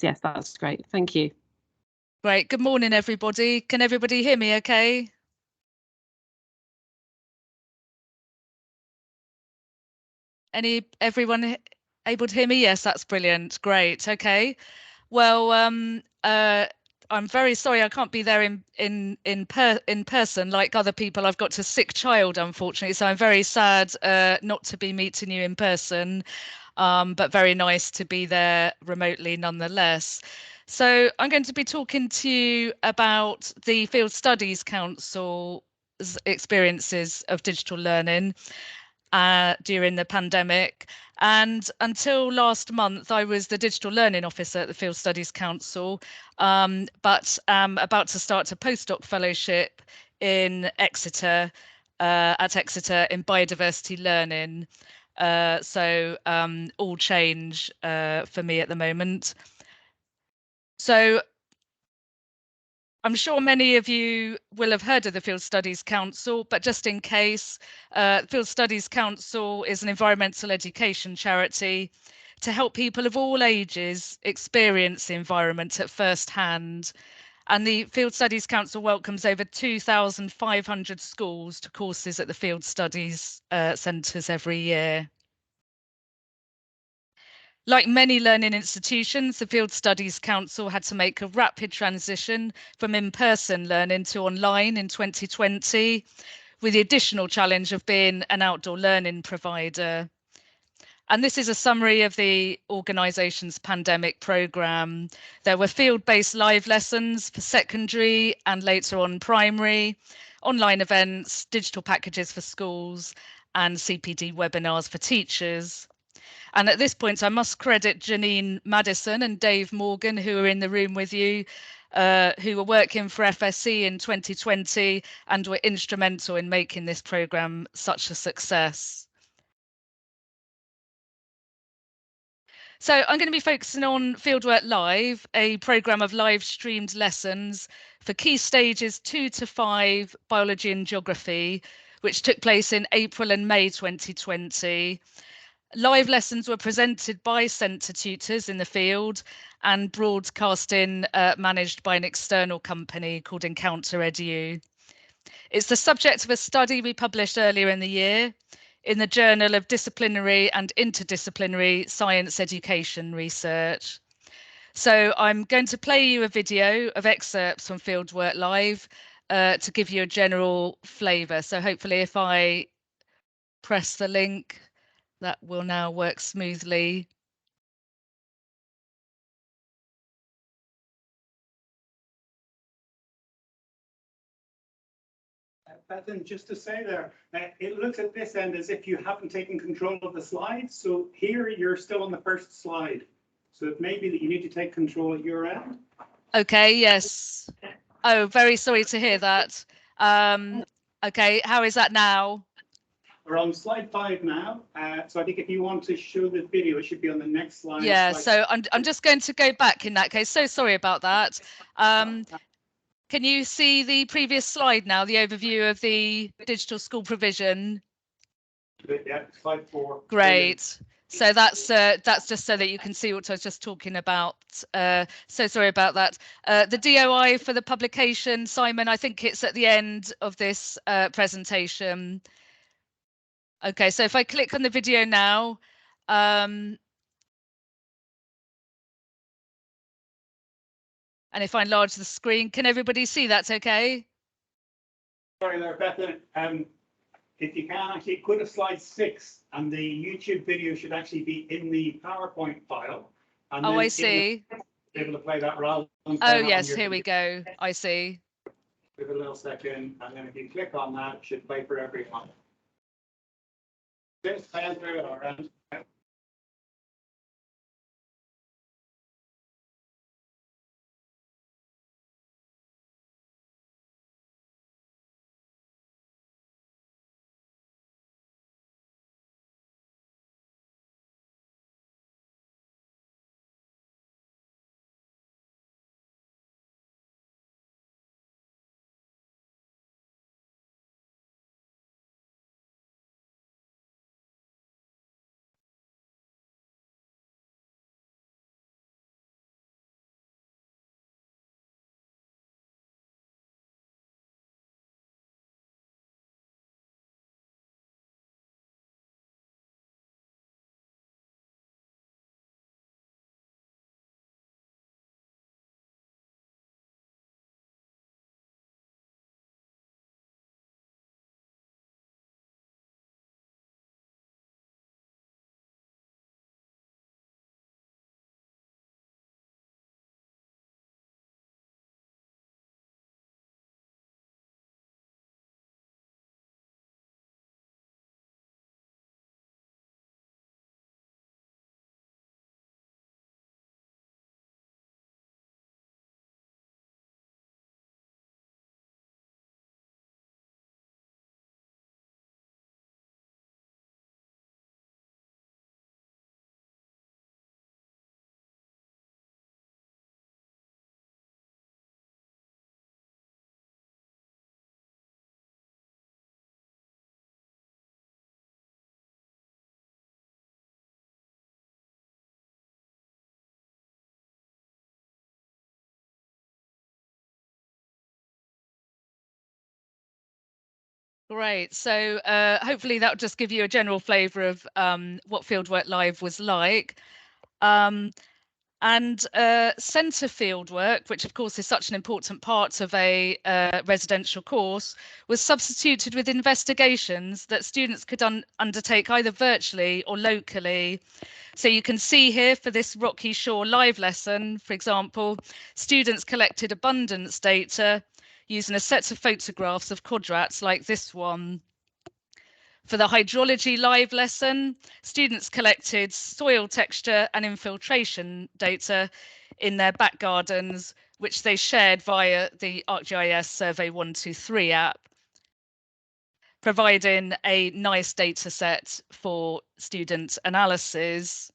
Yes, that's great. Thank you. Great. Good morning, everybody. Can everybody hear me okay? Everyone able to hear me? Yes, that's brilliant. Great. Okay. Well, I'm very sorry I can't be there in person like other people. I've got a sick child, unfortunately, so I'm very sad not to be meeting you in person, but very nice to be there remotely nonetheless. So I'm going to be talking to you about the Field Studies Council's experiences of digital learning during the pandemic. And until last month, I was the digital learning officer at the Field Studies Council, but am about to start a postdoc fellowship in Exeter, at Exeter in biodiversity learning. So all change for me at the moment. So I'm sure many of you will have heard of the Field Studies Council, but just in case, Field Studies Council is an environmental education charity to help people of all ages experience the environment at first hand. And the Field Studies Council welcomes over 2,500 schools to courses at the Field Studies centres every year. Like many learning institutions, the Field Studies Council had to make a rapid transition from in-person learning to online in 2020, with the additional challenge of being an outdoor learning provider. And this is a summary of the organisation's pandemic programme. There were field-based live lessons for secondary and later on primary, online events, digital packages for schools, and CPD webinars for teachers. And at this point, I must credit Janine Madison and Dave Morgan, who are in the room with you, who were working for FSC in 2020 and were instrumental in making this programme such a success. So I'm going to be focusing on Fieldwork Live, a programme of live streamed lessons for key stages 2 to 5 biology and geography, which took place in April and May 2020. Live lessons were presented by centre tutors in the field and broadcasting managed by an external company called Encounter Edu. It's the subject of a study we published earlier in the year in the Journal of Disciplinary and Interdisciplinary Science Education Research. So I'm going to play you a video of excerpts from Fieldwork Live to give you a general flavour. So hopefully if I press the link, that will now work smoothly. Bethan, just to say there, it looks at this end as if you haven't taken control of the slides. So here you're still on the first slide. So it may be that you need to take control at your end. Okay, yes. Oh, very sorry to hear that. Okay, how is that now? We're on slide 5 now. So I think if you want to show the video, it should be on the next slide. Yeah, so I'm just going to go back in that case. So sorry about that. Can you see the previous slide now, the overview of the digital school provision? Yeah, slide 4. Great. So that's just so that you can see what I was just talking about. So sorry about that. The DOI for the publication, Simon, I think it's at the end of this presentation. Okay, so if I click on the video now, and if I enlarge the screen, can everybody see that's okay? Sorry there, Bethan. If you can actually go to slide 6, and the YouTube video should actually be in the PowerPoint file. And oh, I see. Be able to play that rather than oh, yes, here we go. I see. Give it a little second, and then if you click on that, it should play for everyone. This plans very well, right? Great. So hopefully that will just give you a general flavour of what Fieldwork Live was like. And centre fieldwork, which of course is such an important part of a residential course, was substituted with investigations that students could undertake either virtually or locally. So you can see here for this Rocky Shore live lesson, for example, students collected abundance data using a set of photographs of quadrats like this one. For the hydrology live lesson, students collected soil texture and infiltration data in their back gardens, which they shared via the ArcGIS Survey 123 app, providing a nice data set for student analysis.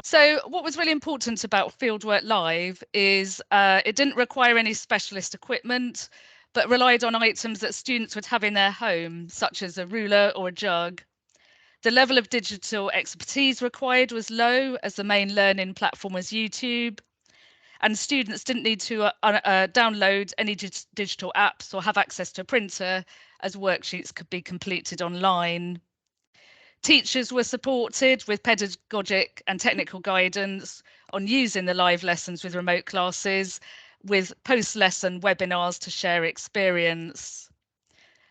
So what was really important about Fieldwork Live is it didn't require any specialist equipment, but relied on items that students would have in their home, such as a ruler or a jug. The level of digital expertise required was low, as the main learning platform was YouTube, and students didn't need to download any digital apps or have access to a printer, as worksheets could be completed online. Teachers were supported with pedagogic and technical guidance on using the live lessons with remote classes, with post-lesson webinars to share experience.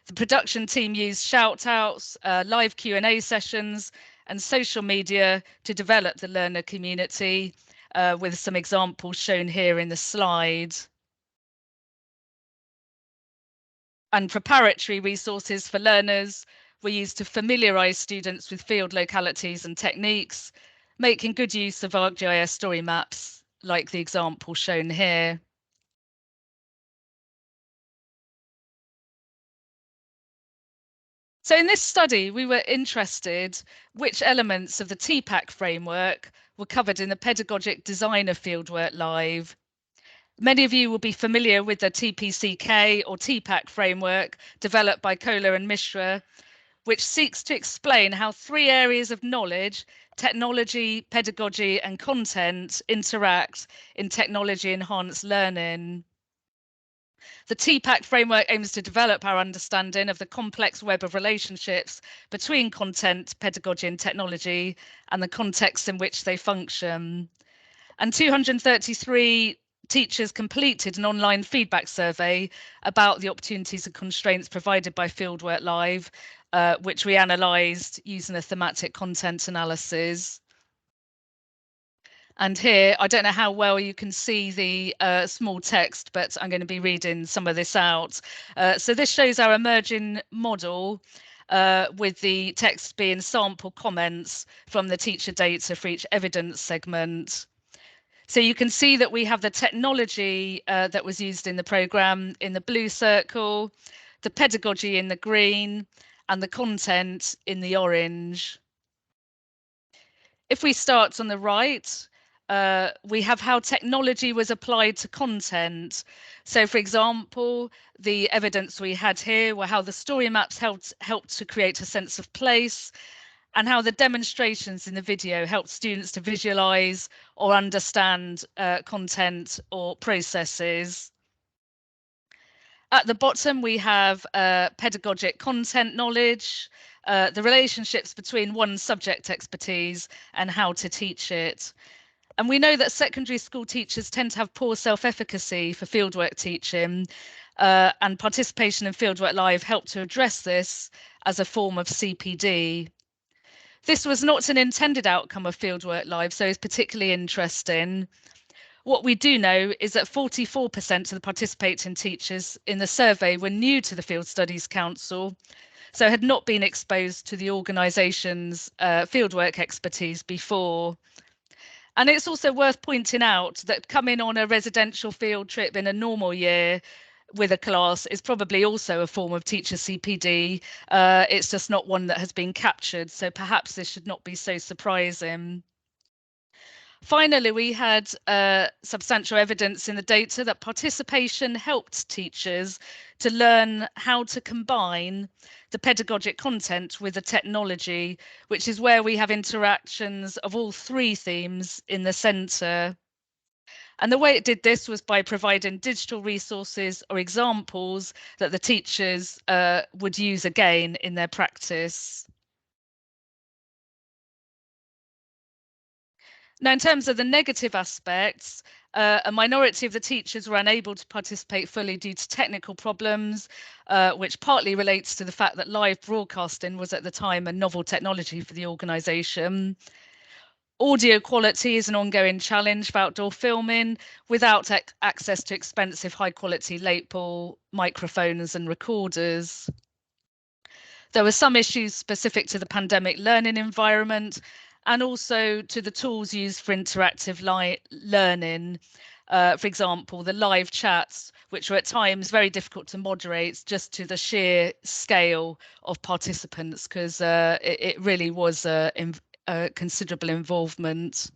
The production team used shout-outs, live Q&A sessions, and social media to develop the learner community, with some examples shown here in the slide. And preparatory resources for learners were used to familiarise students with field localities and techniques, making good use of ArcGIS story maps, like the example shown here. So in this study, we were interested which elements of the TPAC framework were covered in the pedagogic design of Fieldwork Live. Many of you will be familiar with the TPCK or TPAC framework developed by Kohler and Mishra, which seeks to explain how three areas of knowledge, technology, pedagogy, and content interact in technology-enhanced learning. The TPAC framework aims to develop our understanding of the complex web of relationships between content, pedagogy, and technology, and the context in which they function. And 233 teachers completed an online feedback survey about the opportunities and constraints provided by Fieldwork Live, which we analysed using a thematic content analysis. And here, I don't know how well you can see the small text, but I'm going to be reading some of this out. So this shows our emerging model, with the text being sample comments from the teacher data for each evidence segment. So you can see that we have the technology that was used in the programme in the blue circle, the pedagogy in the green, and the content in the orange. If we start on the right, we have how technology was applied to content. So, for example, the evidence we had here were how the story maps helped to create a sense of place, and how the demonstrations in the video helped students to visualize or understand content or processes. At the bottom, we have pedagogic content knowledge, the relationships between one's subject expertise and how to teach it. And we know that secondary school teachers tend to have poor self-efficacy for fieldwork teaching, and participation in Fieldwork Live helped to address this as a form of CPD. This was not an intended outcome of Fieldwork Live, so it's particularly interesting. What we do know is that 44% of the participating teachers in the survey were new to the Field Studies Council, so had not been exposed to the organisation's fieldwork expertise before. And it's also worth pointing out that coming on a residential field trip in a normal year with a class is probably also a form of teacher CPD. It's just not one that has been captured, so perhaps this should not be so surprising. Finally, we had substantial evidence in the data that participation helped teachers to learn how to combine the pedagogic content with the technology, which is where we have interactions of all three themes in the centre. And the way it did this was by providing digital resources or examples that the teachers would use again in their practice. Now, in terms of the negative aspects, a minority of the teachers were unable to participate fully due to technical problems, which partly relates to the fact that live broadcasting was at the time a novel technology for the organisation. Audio quality is an ongoing challenge for outdoor filming without access to expensive high quality lapel microphones and recorders. There were some issues specific to the pandemic learning environment and also to the tools used for interactive learning. For example, the live chats, which were at times very difficult to moderate just to the sheer scale of participants, because it really was a considerable involvement.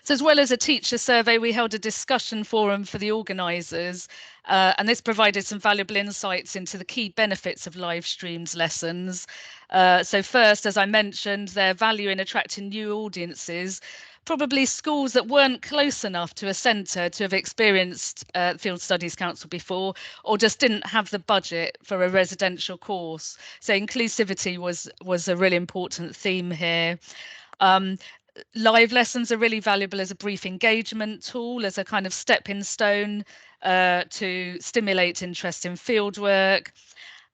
So as well as a teacher survey, we held a discussion forum for the organisers, and this provided some valuable insights into the key benefits of live streamed lessons. So first, as I mentioned, their value in attracting new audiences, probably schools that weren't close enough to a centre to have experienced Field Studies Council before, or just didn't have the budget for a residential course. So inclusivity was a really important theme here. Live lessons are really valuable as a brief engagement tool, as a kind of stepping stone to stimulate interest in fieldwork.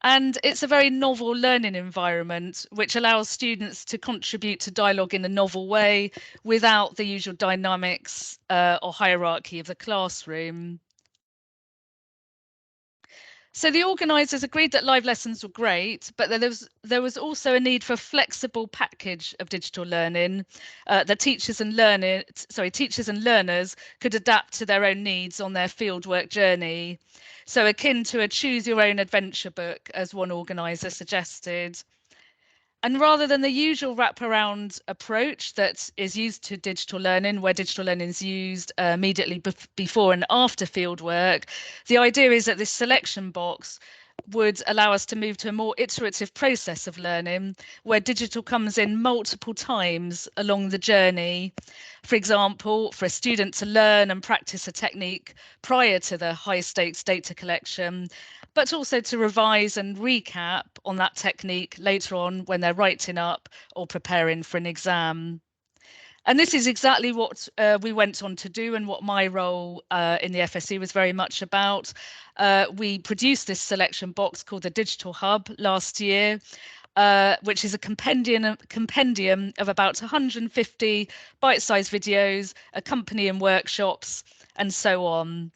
And it's a very novel learning environment, which allows students to contribute to dialogue in a novel way without the usual dynamics or hierarchy of the classroom. So the organisers agreed that live lessons were great, but there was also a need for a flexible package of digital learning that teachers and learners could adapt to their own needs on their fieldwork journey. So akin to a choose your own adventure book, as one organiser suggested. And rather than the usual wraparound approach that is used to digital learning, where digital learning is used immediately before and after fieldwork, the idea is that this selection box would allow us to move to a more iterative process of learning, where digital comes in multiple times along the journey. For example, for a student to learn and practice a technique prior to the high stakes data collection, but also to revise and recap on that technique later on when they're writing up or preparing for an exam. And this is exactly what we went on to do, and what my role in the FSC was very much about. We produced this selection box called the Digital Hub last year, which is a compendium of about 150 bite-sized videos, accompanying workshops, and so on.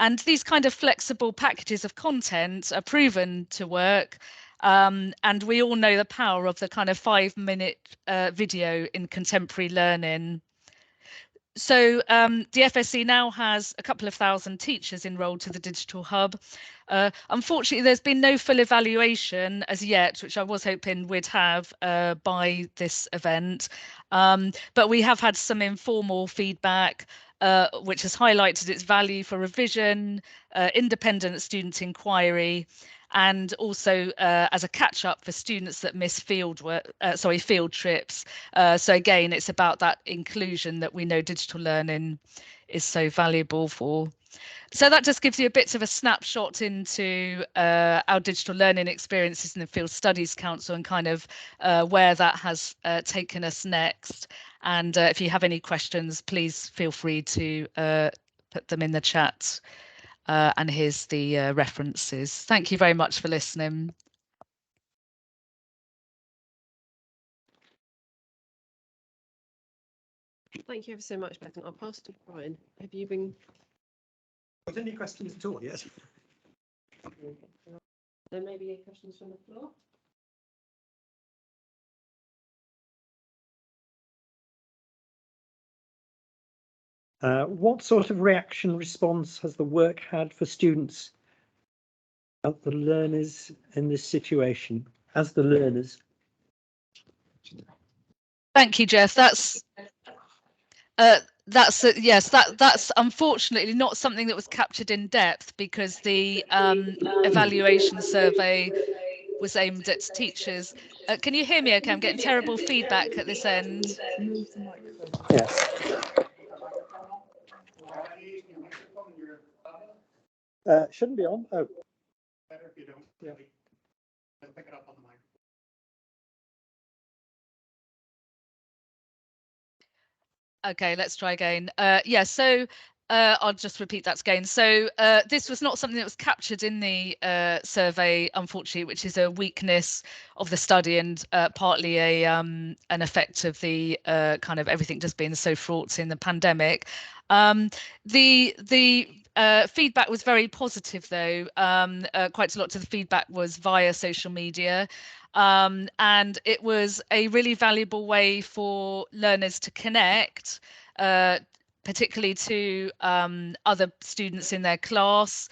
And these kind of flexible packages of content are proven to work. And we all know the power of the kind of 5-minute video in contemporary learning. So the FSC now has a couple of thousand teachers enrolled to the Digital Hub. Unfortunately, there's been no full evaluation as yet, which I was hoping we'd have by this event. But we have had some informal feedback, which has highlighted its value for revision, independent student inquiry, and also as a catch-up for students that miss field trips. So again, it's about that inclusion that we know digital learning is so valuable for. So that just gives you a bit of a snapshot into our digital learning experiences in the Field Studies Council, and kind of where that has taken us next. And if you have any questions, please feel free to put them in the chat. And here's the references. Thank you very much for listening. Thank you ever so much, Bethan. I'll pass to Brian. Have you been? Got any questions at all? Yes. There may be questions from the floor. What sort of reaction response has the work had for students, the learners in this situation, as the learners? Thank you, Jeff. That's unfortunately not something that was captured in depth, because the evaluation survey was aimed at teachers. Can you hear me okay? I'm getting terrible feedback at this end. Yes. Shouldn't be on. Oh. Better if you don't. Yeah. I'll pick it up on the mic. Okay, let's try again. Yeah, so I'll just repeat that again. So this was not something that was captured in the survey, unfortunately, which is a weakness of the study and partly an effect of the kind of everything just being so fraught in the pandemic. The feedback was very positive, though. Quite a lot of the feedback was via social media. And it was a really valuable way for learners to connect, particularly to other students in their class,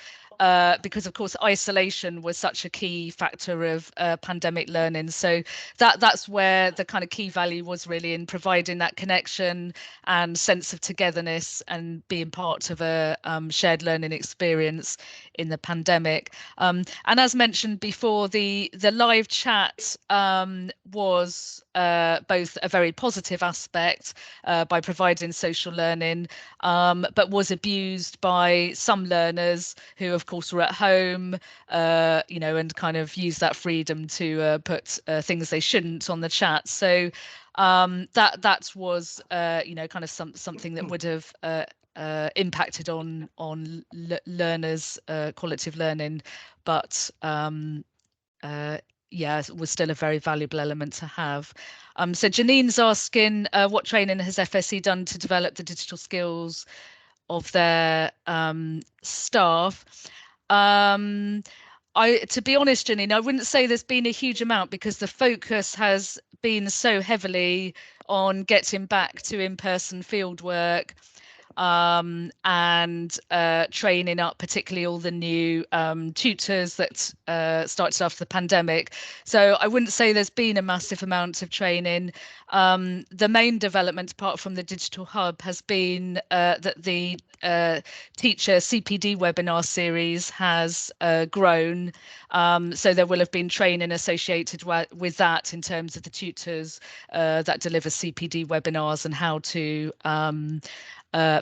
because of course isolation was such a key factor of pandemic learning. So that's where the kind of key value was really in providing that connection and sense of togetherness and being part of a shared learning experience in the pandemic. And as mentioned before, the live chat was both a very positive aspect by providing social learning, but was abused by some learners who, of course, were at home, you know, and kind of used that freedom to put things they shouldn't on the chat. So that was, you know, kind of something that would have impacted on learners' quality of learning, but yeah, it was still a very valuable element to have. So Janine's asking, what training has FSE done to develop the digital skills of their staff? To be honest, Janine, I wouldn't say there's been a huge amount because the focus has been so heavily on getting back to in-person fieldwork, and training up particularly all the new tutors that started after the pandemic. So I wouldn't say there's been a massive amount of training. The main development, apart from the digital hub, has been that the teacher CPD webinar series has grown. So there will have been training associated with that in terms of the tutors that deliver CPD webinars and how to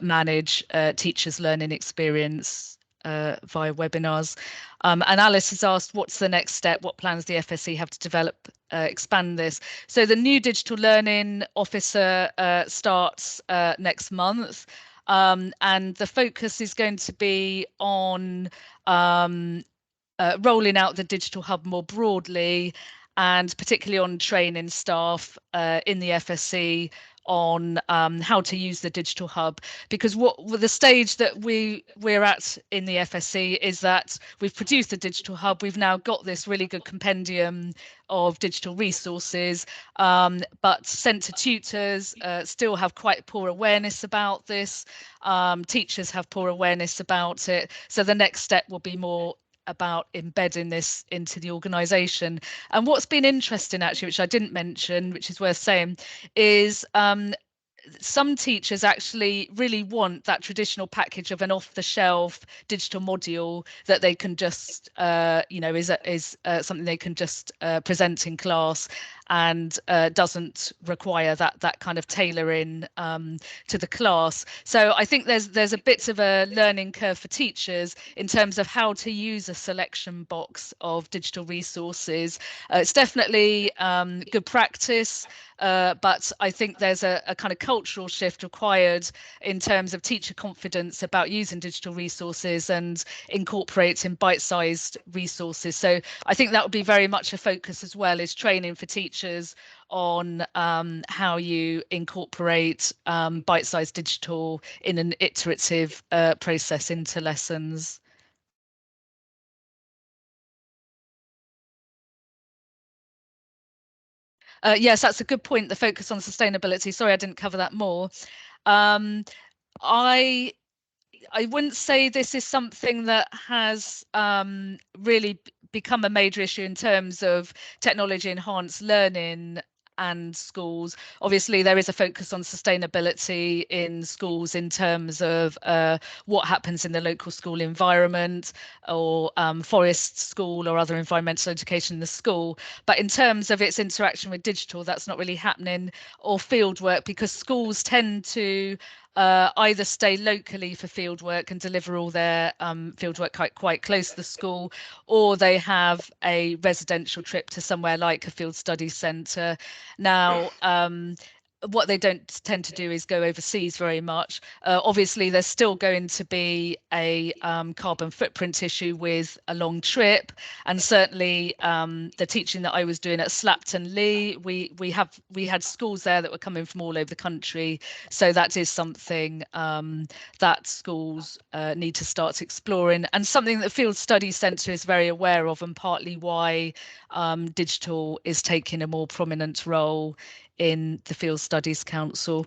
manage teachers' learning experience via webinars. And Alice has asked, what's the next step? What plans the FSE have to develop, expand this? So the new digital learning officer starts next month. And the focus is going to be on rolling out the digital hub more broadly, and particularly on training staff in the FSC on how to use the digital hub, because what the stage that we're at in the FSC is that we've produced the digital hub, we've now got this really good compendium of digital resources, but centre tutors still have quite poor awareness about this. Teachers have poor awareness about it, so the next step will be more about embedding this into the organisation. And what's been interesting, actually, which I didn't mention, which is worth saying, is some teachers actually really want that traditional package of an off-the-shelf digital module that they can just, you know, is something they can just present in class, and doesn't require that kind of tailoring to the class. So I think there's a bit of a learning curve for teachers in terms of how to use a selection box of digital resources. It's definitely good practice. But I think there's a kind of cultural shift required in terms of teacher confidence about using digital resources and incorporating bite-sized resources. So I think that would be very much a focus as well, is training for teachers on how you incorporate bite-sized digital in an iterative process into lessons. Yes, that's a good point, the focus on sustainability. Sorry, I didn't cover that more. I wouldn't say this is something that has really become a major issue in terms of technology enhanced learning and schools. Obviously, there is a focus on sustainability in schools in terms of what happens in the local school environment, or forest school or other environmental education in the school. But in terms of its interaction with digital, that's not really happening, or fieldwork, because schools tend to either stay locally for fieldwork and deliver all their fieldwork quite close to the school, or they have a residential trip to somewhere like a field studies centre. Now, what they don't tend to do is go overseas very much. Obviously, there's still going to be a carbon footprint issue with a long trip, and certainly the teaching that I was doing at Slapton Lee, we had schools there that were coming from all over the country, so that is something that schools need to start exploring, and something that Field Studies Centre is very aware of, and partly why digital is taking a more prominent role in the Field Studies Council.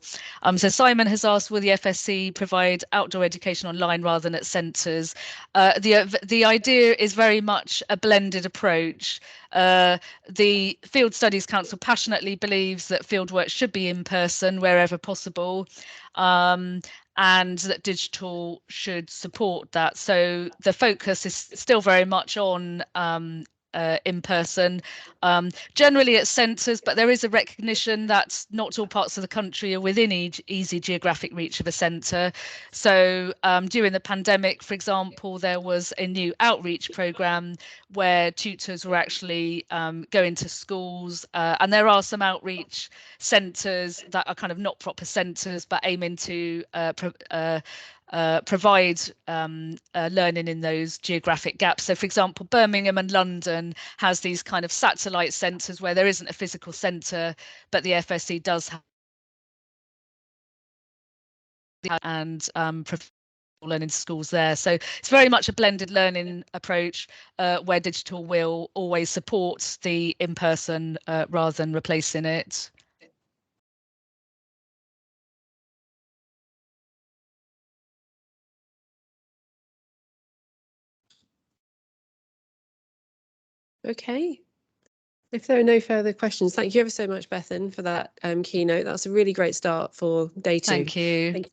So Simon has asked, will the FSC provide outdoor education online rather than at centres? The idea is very much a blended approach. The Field Studies Council passionately believes that fieldwork should be in person wherever possible, and that digital should support that. So the focus is still very much on in person, generally at centres, but there is a recognition that not all parts of the country are within easy geographic reach of a centre. So during the pandemic, for example, there was a new outreach programme where tutors were actually going to schools, and there are some outreach centres that are kind of not proper centres but aiming to provide learning in those geographic gaps. So, for example, Birmingham and London has these kind of satellite centres where there isn't a physical centre, but the FSC does have and learning schools there. So it's very much a blended learning approach where digital will always support the in-person rather than replacing it. Okay. If there are no further questions, thank you ever so much, Bethan, for that keynote. That's a really great start for day 2. Thank you. Thank you.